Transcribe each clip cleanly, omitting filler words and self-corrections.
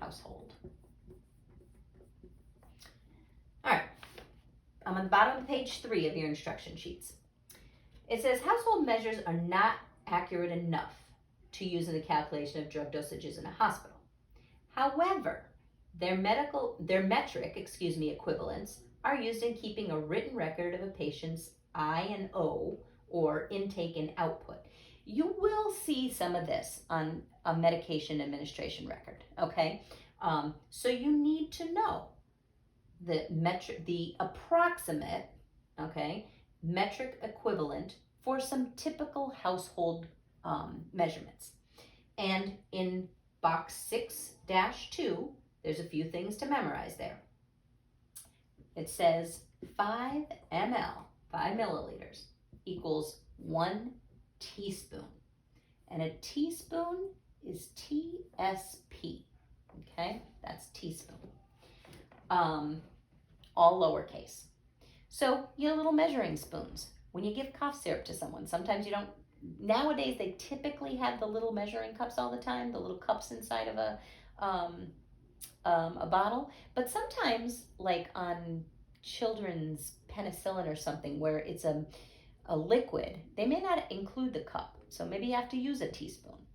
household. All right, I'm on the bottom of page 3 of your instruction sheets. It says household measures are not accurate enough to use in the calculation of drug dosages in a hospital. However, their metric equivalents are used in keeping a written record of a patient's I and O, or intake and output. You will see some of this on a medication administration record, okay? So you need to know the approximate, okay, metric equivalent for some typical household measurements. And in box 6-2, there's a few things to memorize there. It says 5 ml, 5 milliliters, equals 1 teaspoon. And a teaspoon is TSP, okay? That's teaspoon. All lowercase. So you get little measuring spoons. When you give cough syrup to someone, sometimes you don't, nowadays they typically have the little measuring cups all the time, the little cups inside of a bottle, but sometimes like on children's penicillin or something where it's a liquid, they may not include the cup, so maybe you have to use a teaspoon.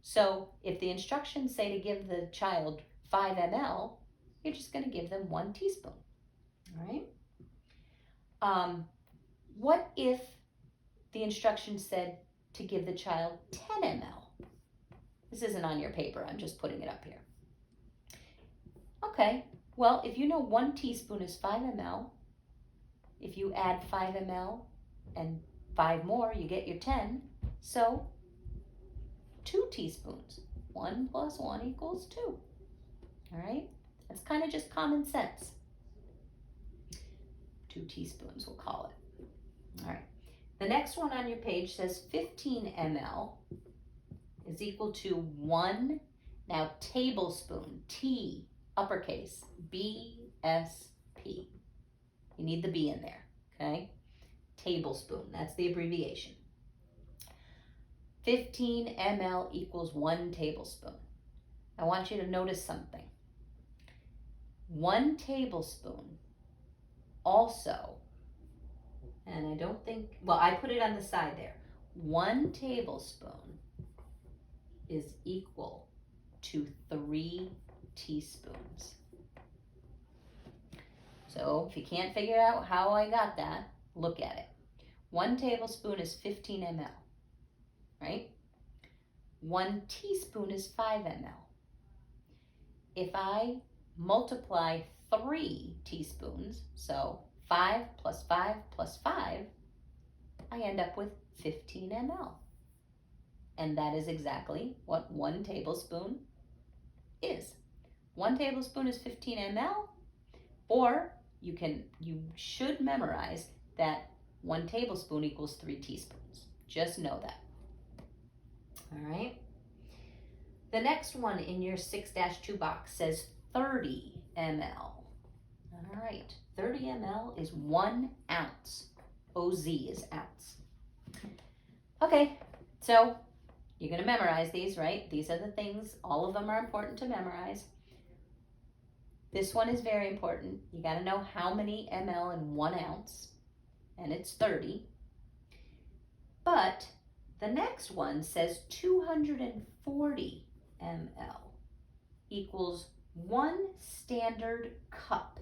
So if the instructions say to give the child 5 ml, you're just going to give them 1 teaspoon. All right. What if the instructions said to give the child 10 ml? This isn't on your paper, I'm just putting it up here. Okay, well, if you know 1 teaspoon is 5 ml, if you add 5 ml and 5 more, you get your 10. So 2 teaspoons. 1 plus 1 equals 2. All right, that's kind of just common sense. 2 teaspoons, we'll call it. All right, the next one on your page says 15 ml is equal to 1, now tablespoon, T, uppercase, BSP. You need the B in there, okay? Tablespoon, that's the abbreviation. 15 ml equals 1 tablespoon. I want you to notice something. 1 tablespoon also, and I don't think, well, I put it on the side there. 1 tablespoon is equal to 3 teaspoons. So if you can't figure out how I got that, look at it. 1 tablespoon is 15 ml, right? 1 teaspoon is 5 ml. If I multiply 3 teaspoons, so 5 plus 5 plus 5, I end up with 15 ml. And that is exactly what 1 tablespoon is. 1 tablespoon is 15 ml, or you should memorize that 1 tablespoon equals 3 teaspoons. Just know that. All right. The next one in your 6-2 box says 30 ml. All right, 30 ml is 1 ounce. OZ is ounce. Okay, so you're going to memorize these, right? These are the things, all of them are important to memorize. This one is very important. You got to know how many ml in 1 ounce, and it's 30. But the next one says 240 ml equals 1 standard cup.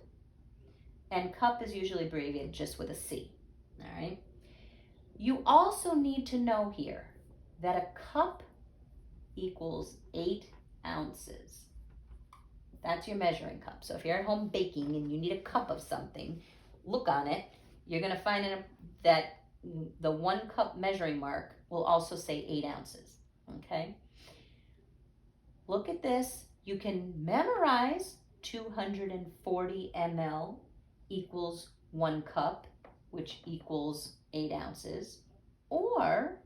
And cup is usually abbreviated just with a C, all right? You also need to know here that a cup equals 8 ounces. That's your measuring cup. So if you're at home baking and you need a cup of something, look on it. You're going to find that the 1 cup measuring mark will also say 8 ounces, okay? Look at this. You can memorize 240 ml equals 1 cup, which equals 8 ounces. Or,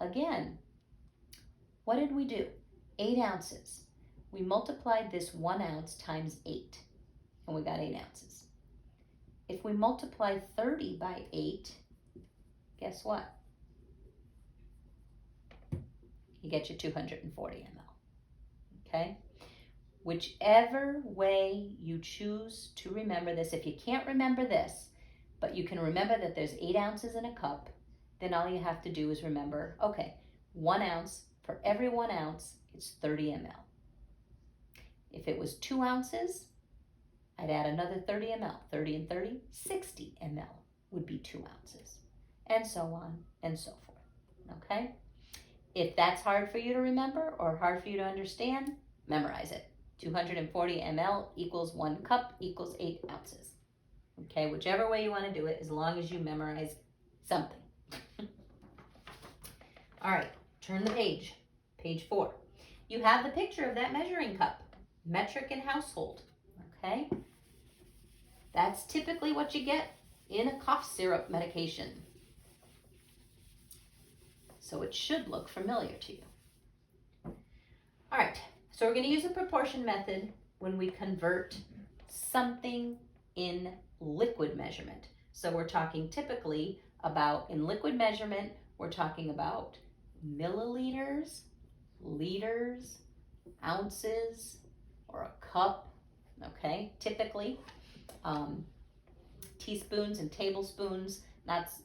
again, what did we do? 8 ounces. We multiplied this 1 ounce times 8, and we got 8 ounces. If we multiply 30 by 8, guess what? You get your 240 ml, okay? Whichever way you choose to remember this, if you can't remember this, but you can remember that there's 8 ounces in a cup, then all you have to do is remember, okay, 1 ounce, for every 1 ounce, it's 30 ml. If it was 2 ounces, I'd add another 30 ml. 30 and 30, 60 ml would be 2 ounces, and so on and so forth, okay? If that's hard for you to remember or hard for you to understand, memorize it. 240 ml equals 1 cup equals 8 ounces. Okay, whichever way you want to do it, as long as you memorize something. All right, turn the page, page 4. You have the picture of that measuring cup, metric and household, okay? That's typically what you get in a cough syrup medication. So it should look familiar to you. All right, so we're going to use a proportion method when we convert something in liquid measurement. So we're talking typically about, in liquid measurement, we're talking about milliliters, liters, ounces, or a cup, okay? Typically, teaspoons and tablespoons, that's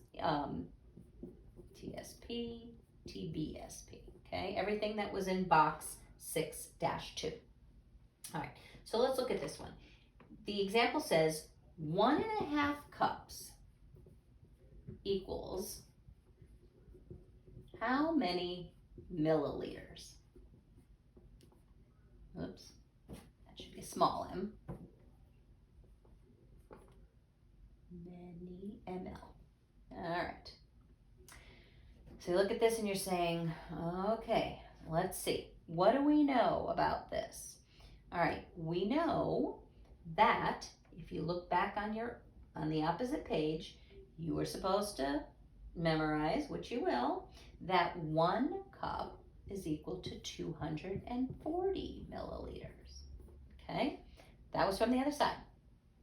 TSP, TBSP, okay? Everything that was in box 6-2. All right, so let's look at this one. The example says 1.5 cups equals how many milliliters? Oops, that should be a small m. Many ml. All right. So you look at this and you're saying, okay, let's see. What do we know about this? All right, we know that if you look back on the opposite page, you were supposed to memorize, which you will, that 1 cup is equal to 240 milliliters. Okay, that was from the other side.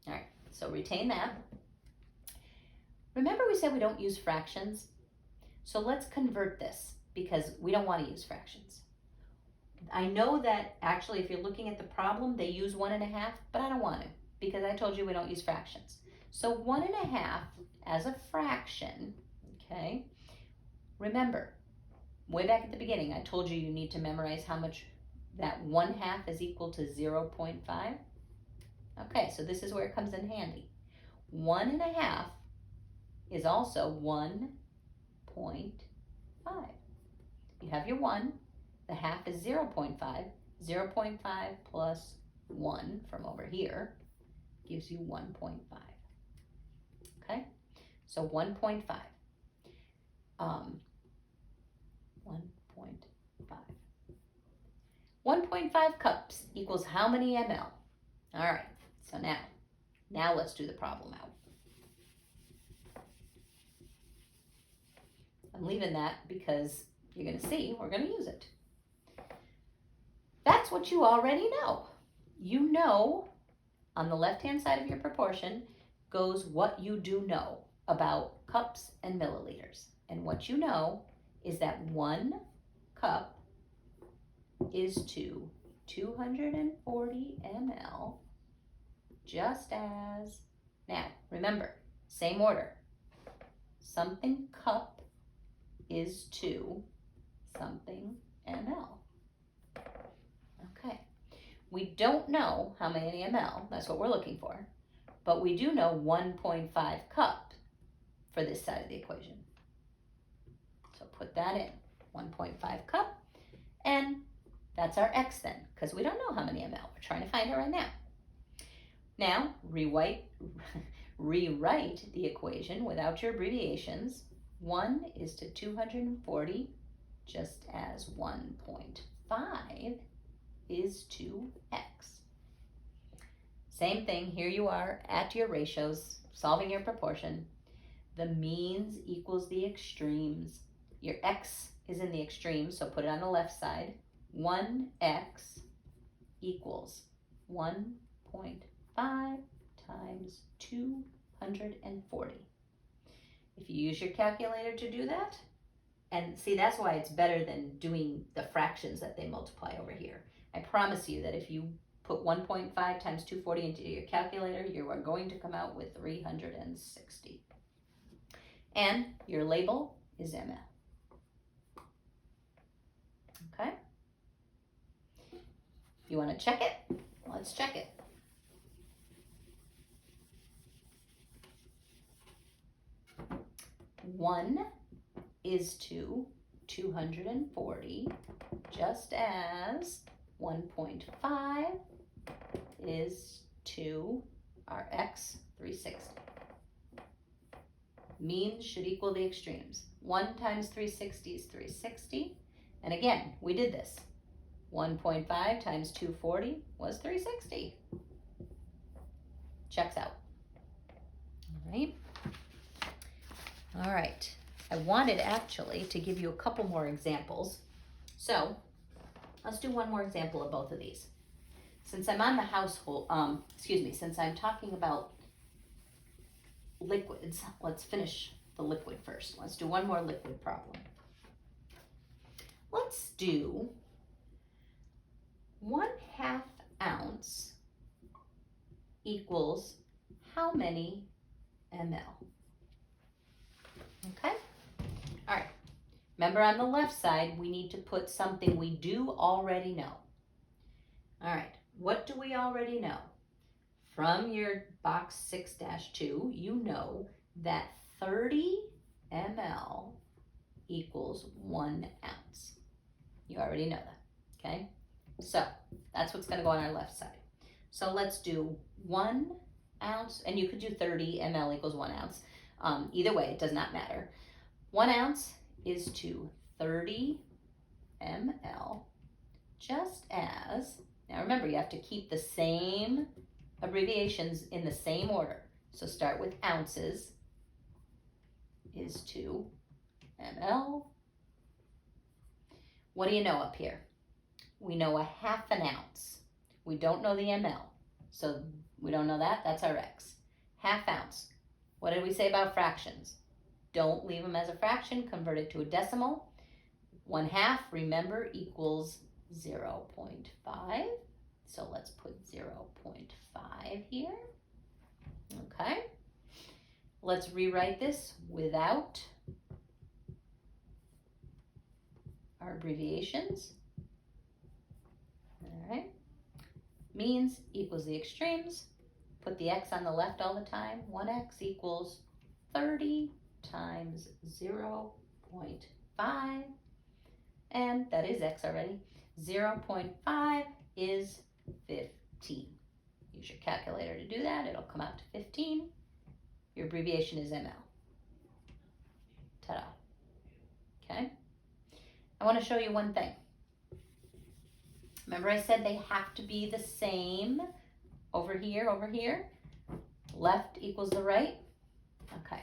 All right, so retain that. Remember we said we don't use fractions? So let's convert this because we don't want to use fractions. I know that actually if you're looking at the problem, they use 1.5, but I don't want to because I told you we don't use fractions. So 1.5 as a fraction, okay? Remember, way back at the beginning, I told you you need to memorize how much that 1/2 is equal to 0.5. Okay, so this is where it comes in handy. 1.5 is also 1.5. You have your 1, the half is 0.5. 0.5 plus 1 from over here gives you 1.5. Okay, so 1.5. 1.5. 1.5 cups equals how many ml? All right, so now let's do the problem out. I'm leaving that because you're going to see we're going to use it. That's what you already know. You know on the left-hand side of your proportion goes what you do know about cups and milliliters. And what you know is that 1 cup is to 240 ml, just as, now remember, same order. Something cup is to something ml. Okay, we don't know how many ml, that's what we're looking for, but we do know 1.5 cup for this side of the equation. So put that in, 1.5 cup, and that's our x then, because we don't know how many ml. We're trying to find it right now. Now, rewrite the equation without your abbreviations. 1 is to 240, just as 1.5 is to x. Same thing, here you are at your ratios, solving your proportion. The means equals the extremes. Your x is in the extremes, so put it on the left side. 1x equals 1.5 times 240. If you use your calculator to do that, and see, that's why it's better than doing the fractions that they multiply over here. I promise you that if you put 1.5 times 240 into your calculator. You are going to come out with 360. And your label is ml. Okay? You want to check it? Let's check it. One is to 240, just as 1.5 is to our x 360. Means should equal the extremes. 1 times 360 is 360. And again, we did this. 1.5 times 240 was 360. Checks out. All right. All right. I wanted actually to give you a couple more examples. So let's do one more example of both of these. Since I'm on the household, since I'm talking about liquids, let's finish the liquid first. Let's do one more liquid problem. Let's do 1/2 ounce equals how many ml? Okay? All right. Remember, on the left side, we need to put something we do already know. All right. What do we already know? From your box 6-2, you know that 30 ml equals 1 ounce. You already know that, okay? So that's what's going to go on our left side. So let's do 1 ounce, and you could do 30 ml equals 1 ounce. Either way, it does not matter. 1 ounce is to 30 ml, just as, now remember, you have to keep the same abbreviations in the same order. So start with ounces is to ml. What do you know up here? We know 1/2 ounce. We don't know the ml. So we don't know that. That's our x. 1/2 ounce. What did we say about fractions? Don't leave them as a fraction. Convert it to a decimal. 1/2, remember, equals 0.5. So let's put 0.5 here. Okay. Let's rewrite this without our abbreviations. All right. Means equals the extremes. Put the x on the left all the time. 1x equals 30 times 0.5. And that is x already. 0.5 is 15. Use your calculator to do that. It'll come out to 15. Your abbreviation is ml. Ta-da. Okay? I want to show you one thing. Remember I said they have to be the same over here, over here? Left equals the right? Okay.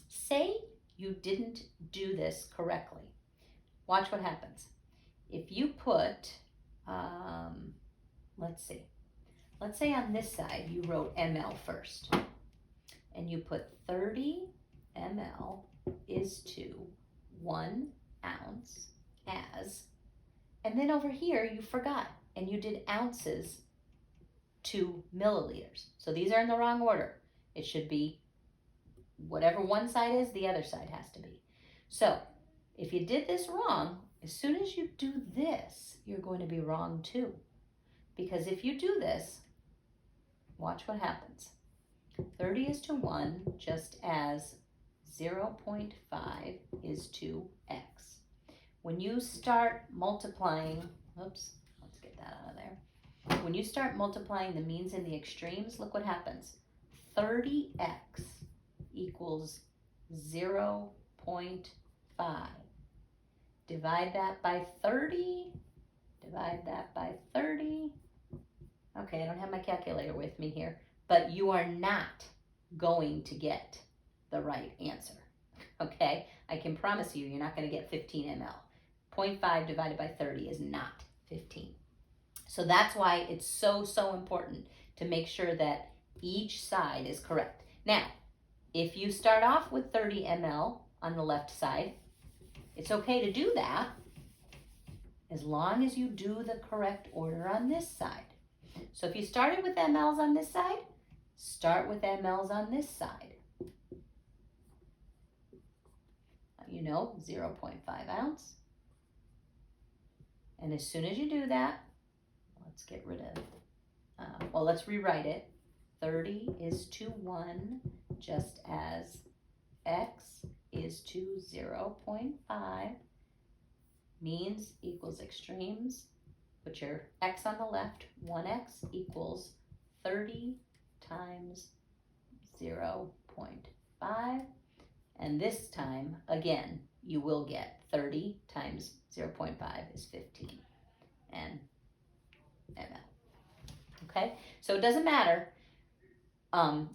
Say you didn't do this correctly. Watch what happens. If you put, let's see. Let's say on this side you wrote ml first. And you put 30 ml is to 1 ounce as, and then over here you forgot and you did ounces to milliliters. So these are in the wrong order. It should be whatever one side is, the other side has to be. So if you did this wrong, as soon as you do this, you're going to be wrong too. Because if you do this, watch what happens. 30 is to 1, just as 0.5 is to x. When you start multiplying, oops, let's get that out of there. When you start multiplying the means and the extremes, look what happens. 30x equals 0.5. Divide that by 30. Divide that by 30. Okay, I don't have my calculator with me here, but you are not going to get the right answer. Okay, I can promise you, you're not going to get 15 ml. 0.5 divided by 30 is not 15. So that's why it's so important to make sure that each side is correct. Now, if you start off with 30 ml on the left side, it's okay to do that as long as you do the correct order on this side. So if you started with mLs on this side, start with mLs on this side. You know, 0.5 ounce. And as soon as you do that, let's get rid of, well, let's rewrite it. 30 is to 1, just as x is to 0.5. Means equals extremes. Put your x on the left. 1x equals 30 times 0.5. And this time, again, you will get 30 times 0.5 is 15 and ml. Okay, so it doesn't matter,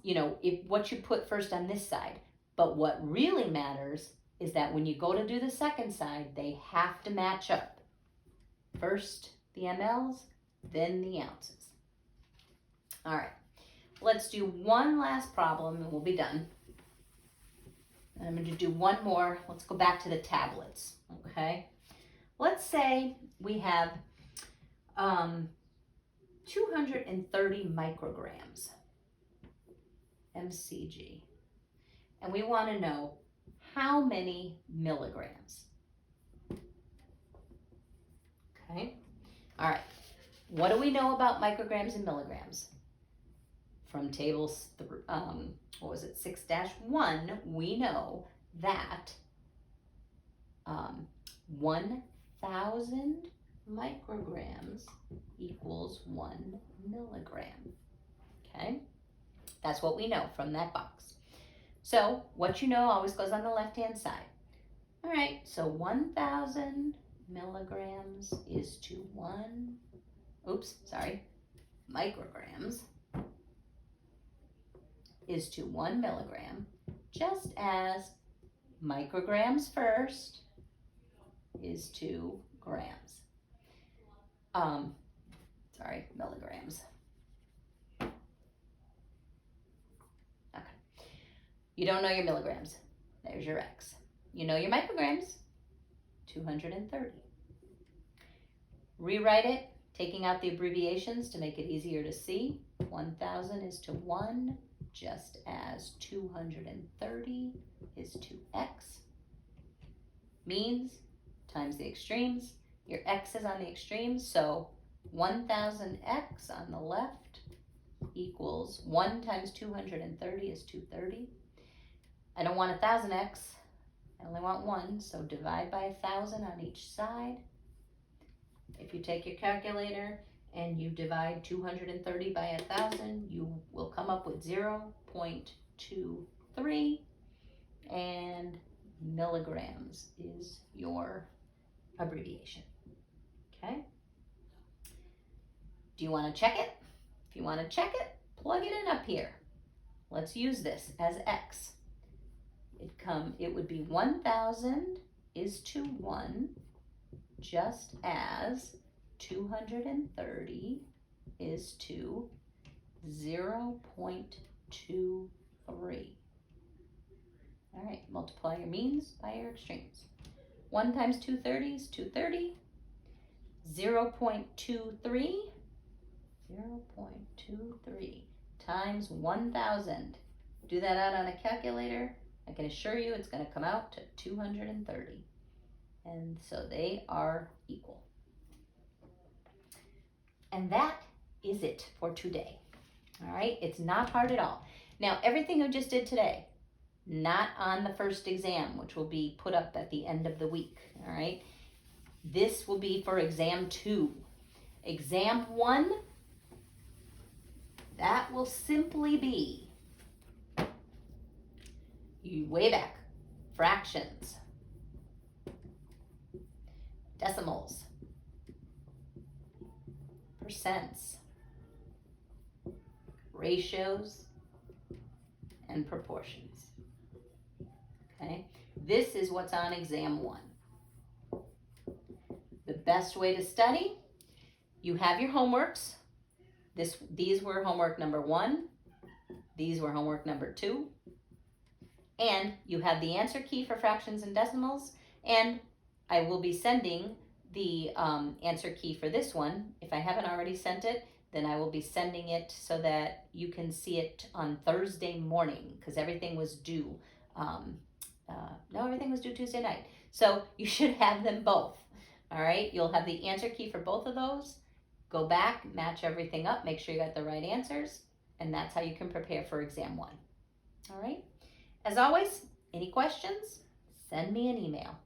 you know, if what you put first on this side, but what really matters is that when you go to do the second side, they have to match up. First the mLs, then the ounces. All right, let's do one last problem and we'll be done. I'm going to do one more. Let's go back to the tablets, okay? Let's say we have 230 micrograms mcg, and we want to know how many milligrams. Okay, all right. What do we know about micrograms and milligrams? From tables, what was it, 6-1, we know that 1,000 micrograms equals 1 milligram. Okay, that's what we know from that box. So what you know always goes on the left-hand side. All right, so 1,000 milligrams is to 1, micrograms is to 1 milligram, just as micrograms first is to grams. Milligrams. Okay. You don't know your milligrams. There's your X. You know your micrograms, 230. Rewrite it, taking out the abbreviations to make it easier to see. 1,000 is to 1, just as 230 is to X. Means times the extremes. Your X is on the extremes, so 1,000X on the left equals 1 times 230 is 230. I don't want 1,000X, I only want 1, so divide by 1,000 on each side. If you take your calculator and you divide 230 by 1,000, you will come up with 0.23, and milligrams is your abbreviation. Okay? Do you want to check it? If you want to check it, plug it in up here. Let's use this as X. It would be 1,000 is to 1, just as 230 is to 0.23. All right, multiply your means by your extremes. 1 times 230 is 230. 0.23 times 1,000. Do that out on a calculator. I can assure you it's going to come out to 230. And so they are equal. And that is it for today. All right, it's not hard at all. Now, everything I just did today, not on the first exam, which will be put up at the end of the week. All right, this will be for exam 2. Exam 1, that will simply be way back, fractions, decimals, percents, ratios, and proportions. Okay, this is what's on exam 1. The best way to study, you have your homeworks. These were homework number 1. These were homework number 2. And you have the answer key for fractions and decimals. And I will be sending the answer key for this one. If I haven't already sent it, then I will be sending it so that you can see it on Thursday morning, because everything was due. No, everything was due Tuesday night. So you should have them both. All right, you'll have the answer key for both of those. Go back, match everything up, make sure you got the right answers, and that's how you can prepare for exam 1. All right, as always, any questions, send me an email.